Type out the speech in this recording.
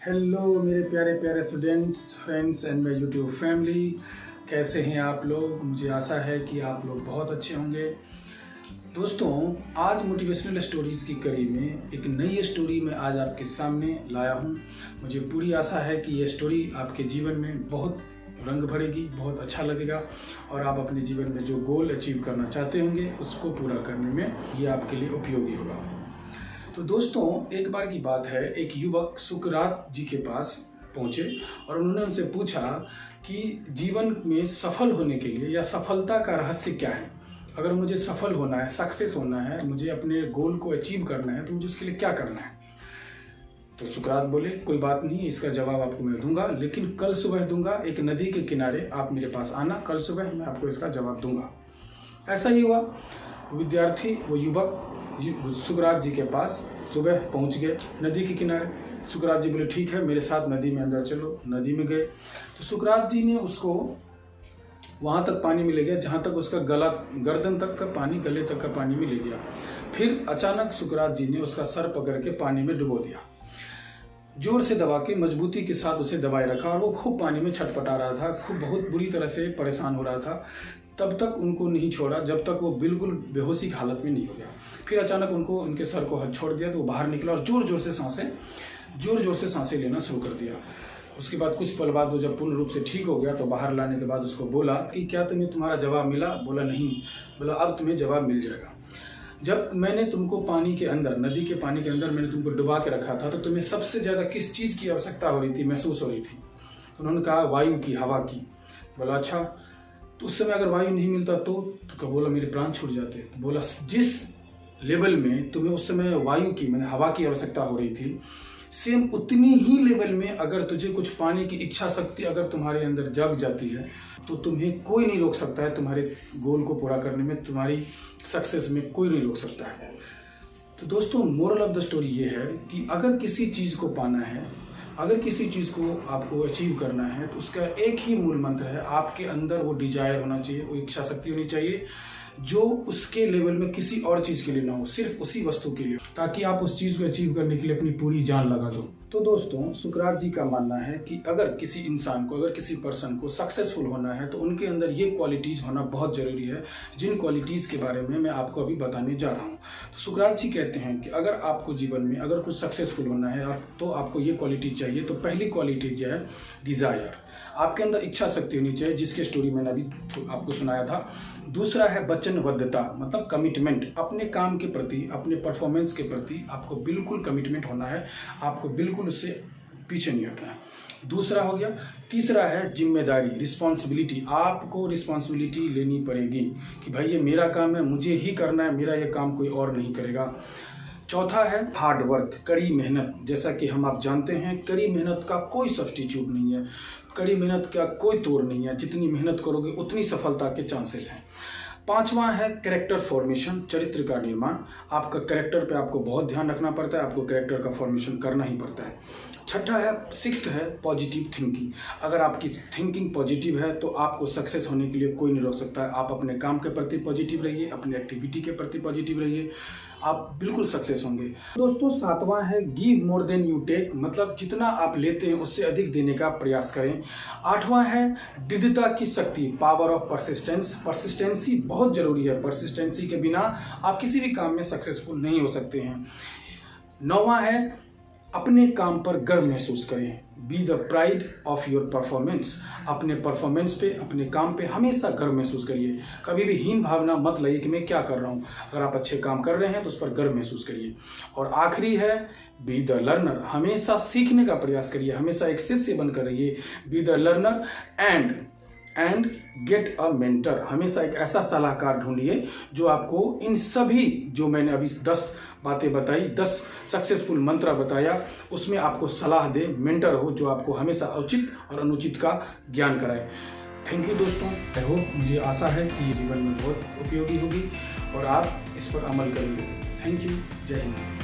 Hello मेरे प्यारे प्यारे students, friends and my YouTube family. कैसे हैं आप लोग? मुझे आशा है कि आप लोग बहुत अच्छे होंगे। दोस्तों, आज मोटिवेशनल स्टोरीज़ की कड़ी में एक नई स्टोरी मैं आज आपके सामने लाया हूं। मुझे पूरी आशा है कि ये स्टोरी आपके जीवन में बहुत रंग भरेगी, बहुत अच्छा लगेगा और आप अपने जीवन में जो गोल अचीव करना चाहते होंगे उसको पूरा करने में ये आपके लिए उपयोगी होगा। तो दोस्तों, एक बार की बात है, एक युवक सुकरात जी के पास पहुंचे और उन्होंने उनसे पूछा कि जीवन में सफल होने के लिए या सफलता का रहस्य क्या है। अगर मुझे सफल होना है, सक्सेस होना है, मुझे अपने गोल को अचीव करना है, तो मुझे उसके लिए क्या करना है। तो सुकरात बोले, कोई बात नहीं, इसका जवाब आपको मैं दूंगा, लेकिन कल सुबह दूंगा। एक नदी के किनारे आप मेरे पास आना, कल सुबह मैं आपको इसका जवाब दूंगा। ऐसा ही हुआ। विद्यार्थी, वो युवक सुकरात जी के पास सुबह पहुंच गए नदी के किनारे। सुकरात जी बोले, ठीक है, मेरे साथ नदी में अंदर चलो। नदी में गए तो सुकरात जी ने उसको वहां तक पानी में ले गया जहां तक उसका गला, गर्दन तक का पानी, गले तक का पानी में ले गया। फिर अचानक सुकरात जी ने उसका सर पकड़ के पानी में डुबो दिया। जोर से दबा के, मजबूती के साथ उसे दबाए रखा और वो खूब पानी में छटपटा रहा था, खूब बहुत बुरी तरह से परेशान हो रहा था। तब तक उनको नहीं छोड़ा जब तक वो बिल्कुल बेहोशी की हालत में नहीं हो गया। फिर अचानक उनको उनके सर को छोड़ दिया तो वो बाहर निकला और जोर जोर से सांसें लेना शुरू कर दिया। उसके बाद कुछ पल बाद वो जब पूर्ण रूप से ठीक हो गया तो बाहर लाने के बाद उसको बोला कि क्या तुम्हारा जवाब मिला? बोला नहीं। बोला अब तुम्हें जवाब मिल जाएगा। जब मैंने तुमको पानी के अंदर, नदी के पानी के अंदर मैंने तुमको डुबा के रखा था, तो तुम्हें सबसे ज़्यादा किस चीज़ की आवश्यकता हो रही थी, महसूस हो रही थी? तो उन्होंने कहा वायु की, हवा की। बोला अच्छा, तो उस समय अगर वायु नहीं मिलता तो बोला मेरे प्राण छूट जाते। बोला जिस लेवल में तुम्हें उस समय वायु की, मैंने हवा की आवश्यकता हो रही थी, सेम उतनी ही लेवल में अगर तुझे कुछ पाने की इच्छा शक्ति अगर तुम्हारे अंदर जग जाती है तो तुम्हें कोई नहीं रोक सकता है। तुम्हारे गोल को पूरा करने में, तुम्हारी सक्सेस में कोई नहीं रोक सकता है। तो दोस्तों, मोरल ऑफ द स्टोरी ये है कि अगर किसी चीज़ को पाना है, अगर किसी चीज़ को आपको अचीव करना है, तो उसका एक ही मूल मंत्र है, आपके अंदर वो डिजायर होना चाहिए, वो इच्छा शक्ति होनी चाहिए जो उसके लेवल में किसी और चीज़ के लिए ना हो, सिर्फ उसी वस्तु के लिए, ताकि आप उस चीज़ को अचीव करने के लिए अपनी पूरी जान लगा दो। तो दोस्तों, सुकरात जी का मानना है कि अगर किसी इंसान को, अगर किसी पर्सन को सक्सेसफुल होना है तो उनके अंदर ये क्वालिटीज़ होना बहुत ज़रूरी है, जिन क्वालिटीज़ के बारे में मैं आपको अभी बताने जा रहा हूँ। तो सुकरात जी कहते हैं कि अगर आपको जीवन में अगर कुछ सक्सेसफुल होना है तो आपको ये क्वालिटी चाहिए। तो पहली क्वालिटी जो है डिज़ायर, आपके अंदर इच्छा शक्ति होनी चाहिए, जिसकी स्टोरी मैंने अभी आपको सुनाया था। दूसरा है वचनबद्धता, मतलब कमिटमेंट, अपने काम के प्रति, अपने परफॉर्मेंस के प्रति आपको बिल्कुल कमिटमेंट होना है, आपको बिल्कुल उससे पीछे नहीं हटना है। दूसरा हो गया। तीसरा है जिम्मेदारी, रिस्पॉन्सिबिलिटी, आपको रिस्पॉन्सिबिलिटी लेनी पड़ेगी कि भाई ये मेरा काम है, मुझे ही करना है, मेरा ये काम कोई और नहीं करेगा। चौथा है हार्ड वर्क, कड़ी मेहनत। जैसा कि आप जानते हैं, कड़ी मेहनत का कोई सब्स्टिट्यूट नहीं है, कड़ी मेहनत का कोई तोड़ नहीं है, जितनी मेहनत करोगे उतनी सफलता के चांसेस हैं। पांचवा है कैरेक्टर फॉर्मेशन, चरित्र का निर्माण। आपका कैरेक्टर पे आपको बहुत ध्यान रखना पड़ता है, आपको कैरेक्टर का फॉर्मेशन करना ही पड़ता है। छठा है, सिक्स्थ है पॉजिटिव थिंकिंग। अगर आपकी थिंकिंग पॉजिटिव है तो आपको सक्सेस होने के लिए कोई नहीं रोक सकता है। आप अपने काम के प्रति पॉजिटिव रहिए, अपनी एक्टिविटी के प्रति पॉजिटिव रहिए, आप बिल्कुल सक्सेस होंगे। दोस्तों, सातवां है give more than you take, मतलब जितना आप लेते हैं उससे अधिक देने का प्रयास करें। आठवां है दृढ़ता की शक्ति, पावर ऑफ परसिस्टेंस। परसिस्टेंसी बहुत जरूरी है, परसिस्टेंसी के बिना आप किसी भी काम में सक्सेसफुल नहीं हो सकते हैं। नौवां है अपने काम पर गर्व महसूस करें, be the pride of your performance. अपने परफॉर्मेंस पे, अपने काम पे हमेशा गर्व महसूस करिए, कभी भी हीन भावना मत लाइए कि मैं क्या कर रहा हूँ। अगर आप अच्छे काम कर रहे हैं तो उस पर गर्व महसूस करिए। और आखिरी है बी द लर्नर, हमेशा सीखने का प्रयास करिए, हमेशा एक शिष्य बनकर रहिए। Be the learner and get a mentor, हमेशा एक ऐसा सलाहकार ढूंढिए जो आपको इन सभी, जो मैंने अभी 10 बातें बताई, 10 सक्सेसफुल मंत्र बताया, उसमें आपको सलाह दे, मेंटर हो जो आपको हमेशा उचित और अनुचित का ज्ञान कराए। थैंक यू दोस्तों। आई होप, मुझे आशा है कि ये जीवन में बहुत उपयोगी होगी और आप इस पर अमल करेंगे। Thank you. जय हिंद।